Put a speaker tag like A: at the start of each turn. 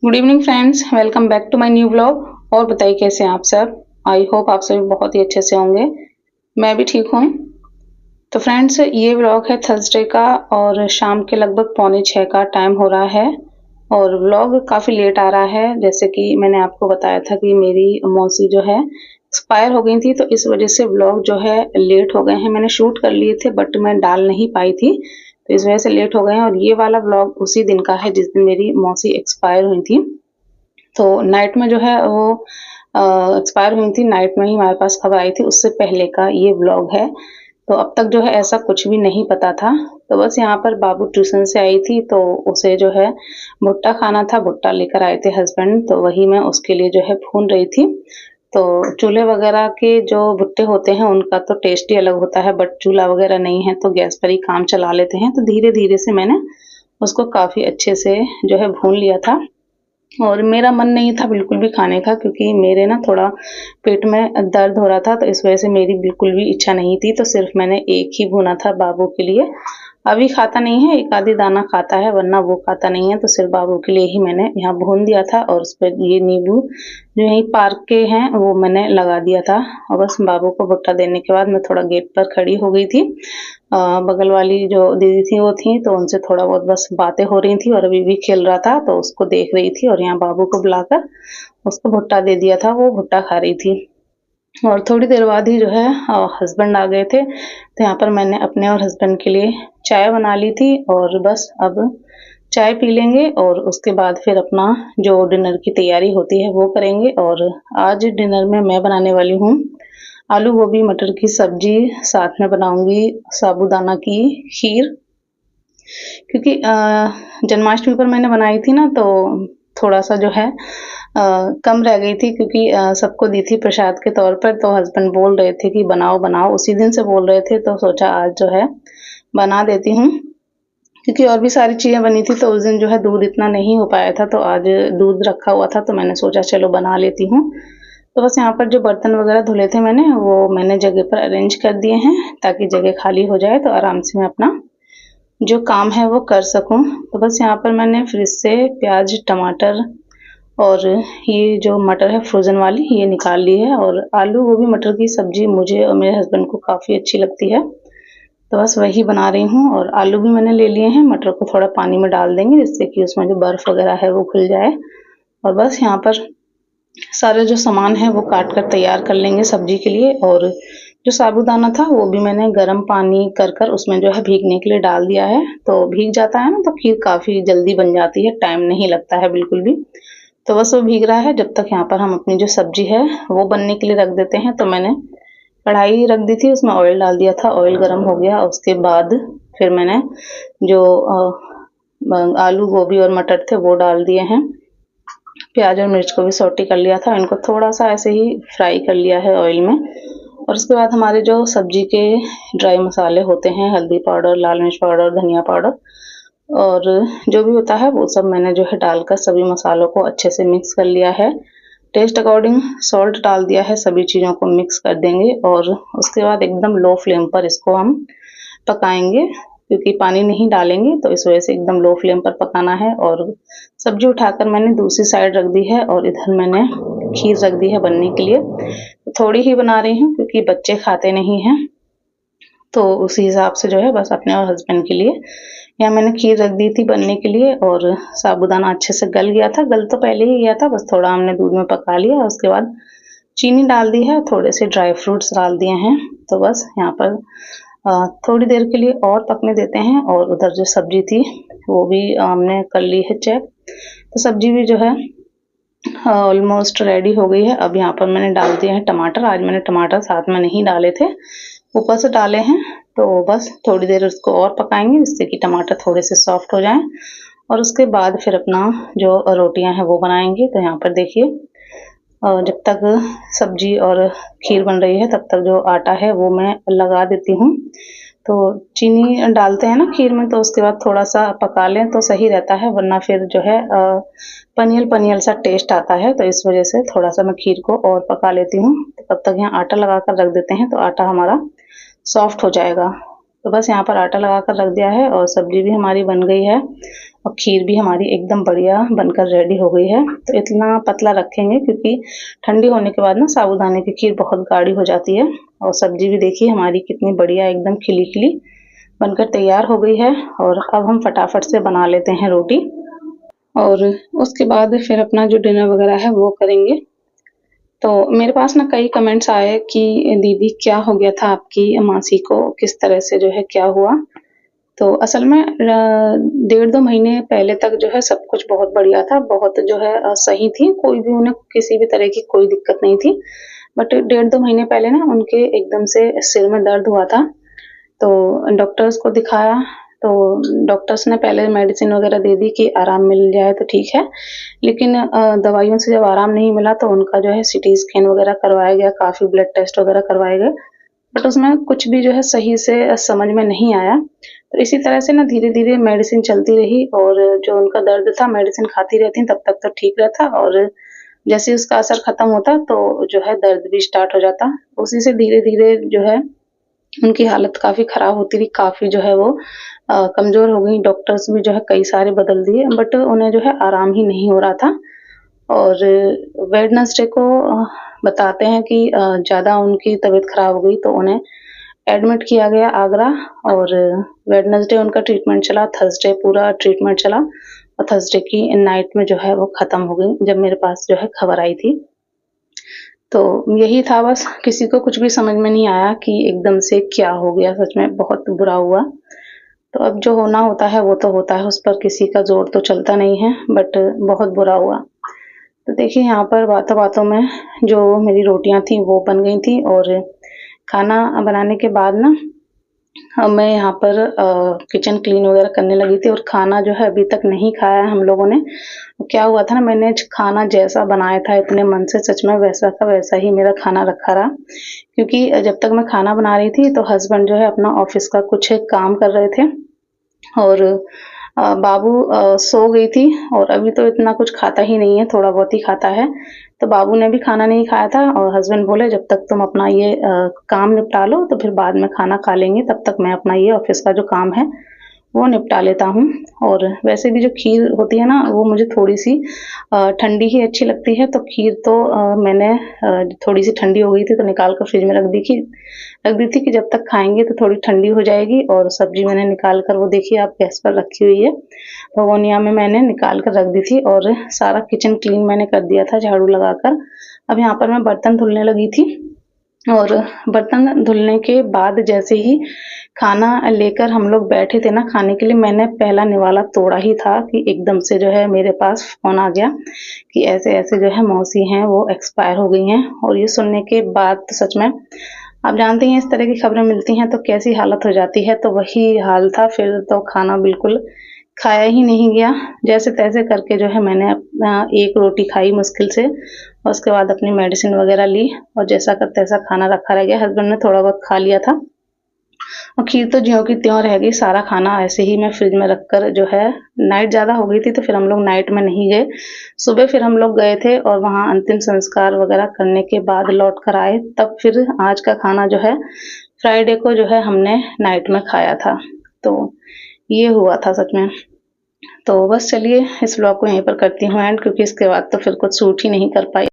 A: Good evening friends, welcome back to my new vlog. और बताइए कैसे हैं आप सब। आई होप आप सभी बहुत ही अच्छे से होंगे। मैं भी ठीक हूँ। तो फ्रेंड्स, ये व्लॉग है थर्सडे का और शाम के लगभग पौने 6 का टाइम हो रहा है। और व्लॉग काफ़ी लेट आ रहा है, जैसे कि मैंने आपको बताया था कि मेरी मौसी जो है एक्सपायर हो गई थी, तो इस वजह से व्लॉग जो है लेट हो गए हैं। मैंने शूट कर लिए थे बट मैं डाल नहीं पाई थी, तो इस वजह से लेट हो गए हैं। और ये वाला व्लॉग उसी दिन का है जिस दिन मेरी मौसी एक्सपायर हुई थी। तो नाइट में जो है वो एक्सपायर हुई थी, नाइट में ही हमारे पास खबर आई थी, उससे पहले का ये व्लॉग है। तो अब तक जो है ऐसा कुछ भी नहीं पता था। तो बस यहाँ पर बाबू ट्यूशन से आई थी, तो उसे जो है भुट्टा खाना था, भुट्टा लेकर आए थे हस्बैंड, तो वही मैं उसके लिए जो है भून रही थी। तो चूल्हे वगैरह के जो भुट्टे होते हैं उनका तो टेस्ट ही अलग होता है, बट चूल्हा वगैरह नहीं है तो गैस पर ही काम चला लेते हैं। तो धीरे-धीरे से मैंने उसको काफ़ी अच्छे से जो है भून लिया था। और मेरा मन नहीं था बिल्कुल भी खाने का, क्योंकि मेरे ना थोड़ा पेट में दर्द हो रहा था, तो इस वजह से मेरी बिल्कुल भी इच्छा नहीं थी। तो सिर्फ मैंने एक ही भुना था बाबू के लिए। अभी खाता नहीं है, एक आधी दाना खाता है, वरना वो खाता नहीं है। तो सिर्फ बाबू के लिए ही मैंने यहाँ भून दिया था, और उस पर ये नींबू जो यहीं पार्क के हैं वो मैंने लगा दिया था। और बस बाबू को भुट्टा देने के बाद मैं थोड़ा गेट पर खड़ी हो गई थी। बगल वाली जो दीदी थी वो थी, तो उनसे थोड़ा बहुत बस बातें हो रही थी, और अभी भी खेल रहा था तो उसको देख रही थी, और यहाँ बाबू को बुलाकर उसको भुट्टा दे दिया था, वो भुट्टा खा रही थी। और थोड़ी देर बाद ही जो है हस्बैंड आ गए थे, तो यहाँ पर मैंने अपने और हस्बैंड के लिए चाय बना ली थी, और बस अब चाय पी लेंगे और उसके बाद फिर अपना जो डिनर की तैयारी होती है वो करेंगे। और आज डिनर में मैं बनाने वाली हूँ आलू गोभी मटर की सब्जी, साथ में बनाऊंगी साबूदाना की खीर। क्योंकि जन्माष्टमी पर मैंने बनाई थी ना, तो थोड़ा सा जो है कम रह गई थी, क्योंकि सबको दी थी प्रसाद के तौर पर। तो हस्बैंड बोल रहे थे कि बनाओ बनाओ, उसी दिन से बोल रहे थे, तो सोचा आज जो है बना देती हूँ। क्योंकि और भी सारी चीज़ें बनी थी, तो उस दिन जो है दूध इतना नहीं हो पाया था, तो आज दूध रखा हुआ था, तो मैंने सोचा चलो बना लेती हूँ। तो बस यहाँ पर जो बर्तन वगैरह धुले थे मैंने, वो मैंने जगह पर अरेंज कर दिए हैं, ताकि जगह खाली हो जाए तो आराम से मैं अपना जो काम है वो कर सकूँ। तो बस यहाँ पर मैंने फ्रिज से प्याज, टमाटर और ये जो मटर है फ्रोज़न वाली, ये निकाल ली है। और आलू गोभी मटर की सब्ज़ी मुझे और मेरे हस्बैंड को काफ़ी अच्छी लगती है, तो बस वही बना रही हूँ। और आलू भी मैंने ले लिए हैं, मटर को थोड़ा पानी में डाल देंगे जिससे कि उसमें जो बर्फ़ वगैरह है वो खुल जाए। और बस यहाँ पर सारे जो सामान है वो काट कर तैयार कर लेंगे सब्जी के लिए। और जो साबूदाना था वो भी मैंने गर्म पानी कर उसमें जो है भीगने के लिए डाल दिया है। तो भीग जाता है ना, तो खीर काफ़ी जल्दी बन जाती है, टाइम नहीं लगता है बिल्कुल भी। तो बस वो भीग रहा है, जब तक यहाँ पर हम अपनी जो सब्जी है वो बनने के लिए रख देते हैं। तो मैंने कढ़ाई रख दी थी, उसमें ऑयल डाल दिया था, ऑयल गर्म हो गया, उसके बाद फिर मैंने जो आलू गोभी और मटर थे वो डाल दिए हैं। प्याज और मिर्च को भी सौटे कर लिया था, इनको थोड़ा-सा ऐसे ही फ्राई कर लिया है ऑयल में। और उसके बाद हमारे जो सब्जी के ड्राई मसाले होते हैं, हल्दी पाउडर, लाल मिर्च पाउडर, धनिया पाउडर और जो भी होता है वो सब मैंने जो है डालकर सभी मसालों को अच्छे से मिक्स कर लिया है। टेस्ट अकॉर्डिंग सॉल्ट डाल दिया है, सभी चीज़ों को मिक्स कर देंगे, और उसके बाद एकदम लो फ्लेम पर इसको हम पकाएँगे, क्योंकि पानी नहीं डालेंगे, तो इस वजह से एकदम लो फ्लेम पर पकाना है। और सब्ज़ी उठाकर मैंने दूसरी साइड रख दी है, और इधर मैंने खीर रख दी है बनने के लिए। थोड़ी ही बना रही हूँ क्योंकि बच्चे खाते नहीं हैं, तो उसी हिसाब से जो है बस अपने और हस्बैंड के लिए। यहाँ मैंने खीर रख दी थी बनने के लिए, और साबूदाना अच्छे से गल गया था, गल तो पहले ही गया था, बस थोड़ा हमने दूध में पका लिया। उसके बाद चीनी डाल दी है, थोड़े से ड्राई फ्रूट्स डाल दिए हैं। तो बस यहाँ पर थोड़ी देर के लिए और पकने देते हैं। और उधर जो सब्जी थी वो भी हमने कर ली है चेक, तो सब्जी भी जो है ऑलमोस्ट रेडी हो गई है। अब यहाँ पर मैंने डाल दिए हैं टमाटर, आज मैंने टमाटर साथ में नहीं डाले थे, ऊपर से डाले हैं। तो बस थोड़ी देर उसको और पकाएंगे जिससे कि टमाटर थोड़े से सॉफ्ट हो जाएं, और उसके बाद फिर अपना जो रोटियां हैं वो बनाएंगे। तो यहाँ पर देखिए, जब तक सब्जी और खीर बन रही है तब तक जो आटा है वो मैं लगा देती हूँ। तो चीनी डालते हैं ना खीर में, तो उसके बाद थोड़ा-सा पका लें तो सही रहता है, वरना फिर जो है पनियल-पनियल सा टेस्ट आता है। तो इस वज़ह से थोड़ा-सा मैं खीर को और पका लेती हूँ। तो तब तक यहाँ आटा लगा कर रख देते हैं, तो आटा हमारा सॉफ्ट हो जाएगा। तो बस यहाँ पर आटा लगा कर रख दिया है और सब्जी भी हमारी बन गई है और खीर भी हमारी एकदम बढ़िया बनकर रेडी हो गई है। तो इतना पतला रखेंगे क्योंकि ठंडी होने के बाद ना साबूदाने की खीर बहुत गाढ़ी हो जाती है। और सब्जी भी देखिए हमारी कितनी बढ़िया एकदम खिली खिली बनकर तैयार हो गई है। और अब हम फटाफट से बना लेते हैं रोटी और उसके बाद फिर अपना जो डिनर वगैरह है वो करेंगे। तो मेरे पास ना कई कमेंट्स आए कि दीदी क्या हो गया था आपकी मासी को, किस तरह से जो है क्या हुआ? तो असल में 1.5-2 महीने पहले तक जो है सब कुछ बहुत बढ़िया था, बहुत जो है सही थी, कोई भी उन्हें किसी भी तरह की कोई दिक्कत नहीं थी। बट 1.5-2 महीने पहले ना उनके एकदम से सिर में दर्द हुआ था, तो डॉक्टर्स को दिखाया, तो डॉक्टर्स ने पहले मेडिसिन वगैरह दे दी कि आराम मिल जाए तो ठीक है। लेकिन दवाइयों से जब आराम नहीं मिला तो उनका जो है सीटी स्कैन वगैरह करवाया गया, काफ़ी ब्लड टेस्ट वगैरह करवाए गए, बट उसमें कुछ भी जो है सही से समझ में नहीं आया। तो इसी तरह से ना धीरे-धीरे मेडिसिन चलती रही और जो उनका दर्द था मेडिसिन खाती रहती तब तक तो ठीक रहता और जैसे ही उसका असर खत्म होता तो जो है दर्द भी स्टार्ट हो जाता। उसी से धीरे-धीरे जो है उनकी हालत काफ़ी खराब होती रही, काफ़ी जो है वो कमज़ोर हो गईं। डॉक्टर्स भी जो है कई सारे बदल दिए बट उन्हें जो है आराम ही नहीं हो रहा था। और वेडनेसडे को बताते हैं कि ज़्यादा उनकी तबीयत खराब हो गई तो उन्हें एडमिट किया गया आगरा और वेडनेसडे उनका ट्रीटमेंट चला, थर्सडे पूरा ट्रीटमेंट चला और थर्सडे की नाइट में जो है वो ख़त्म हो गई जब मेरे पास जो है खबर आई थी। तो यही था बस, किसी को कुछ भी समझ में नहीं आया कि एकदम से क्या हो गया, सच में बहुत बुरा हुआ। तो अब जो होना होता है वो तो होता है, उस पर किसी का ज़ोर तो चलता नहीं है, बट बहुत बुरा हुआ। तो देखिए यहाँ पर बातों-बातों में जो मेरी रोटियाँ थी वो बन गई थी और खाना बनाने के बाद ना मैं यहाँ पर किचन क्लीन वगैरह करने लगी थी और खाना जो है अभी तक नहीं खाया है हम लोगों ने। क्या हुआ था ना, मैंने खाना जैसा बनाया था इतने मन से, सच में वैसा का वैसा ही मेरा खाना रखा रहा। क्योंकि जब तक मैं खाना बना रही थी तो हस्बैंड जो है अपना ऑफ़िस का कुछ काम कर रहे थे और बाबू सो गई थी और अभी तो इतना कुछ खाता ही नहीं है, थोड़ा बहुत ही खाता है। तो बाबू ने भी खाना नहीं खाया था और हस्बैंड बोले जब तक तुम अपना ये काम निपटा लो तो फिर बाद में खाना खा लेंगे, तब तक मैं अपना ये ऑफ़िस का जो काम है वो निपटा लेता हूँ। और वैसे भी जो खीर होती है ना वो मुझे थोड़ी-सी ठंडी ही अच्छी लगती है, तो खीर तो मैंने थोड़ी-सी ठंडी हो गई थी तो निकाल कर फ्रिज में रख दी थी कि जब तक खाएँगे तो थोड़ी ठंडी हो जाएगी। और सब्ज़ी मैंने निकाल कर वो देखिए आप गैस पर रखी हुई है, भगोनिया में मैंने निकाल कर रख दी थी और सारा किचन क्लीन मैंने कर दिया था झाड़ू लगाकर। अब यहाँ पर मैं बर्तन धुलने लगी थी और बर्तन धुलने के बाद जैसे ही खाना लेकर हम लोग बैठे थे ना खाने के लिए, मैंने पहला निवाला तोड़ा ही था कि एकदम से जो है मेरे पास फ़ोन आ गया कि ऐसे-ऐसे जो है मौसी हैं वो एक्सपायर हो गई हैं। और ये सुनने के बाद तो सच में आप जानते ही हैं इस तरह की खबरें मिलती हैं तो कैसी हालत हो जाती है, तो वही हाल था। फिर तो खाना बिल्कुल खाया ही नहीं गया। जैसे-तैसे करके जो है मैंने अपना 1 रोटी खाई मुश्किल से और उसके बाद अपनी मेडिसिन वगैरह ली और जैसा का तैसा खाना रखा रह गया। हस्बैंड ने थोड़ा बहुत खा लिया था और खीर तो ज्यों की त्यों रह गई। सारा खाना ऐसे ही मैं फ्रिज में रखकर जो है, नाइट ज़्यादा हो गई थी तो फिर हम लोग नाइट में नहीं गए। सुबह फिर हम लोग गए थे और वहाँ अंतिम संस्कार वगैरह करने के बाद लौट कर आए, तब फिर आज का खाना जो है फ्राइडे को जो है हमने नाइट में खाया था। तो ये हुआ था सच में। तो बस चलिए इस व्लॉग को यहीं पर करती हूँ एंड, क्योंकि इसके बाद तो फिर कुछ शूट ही नहीं कर पाई।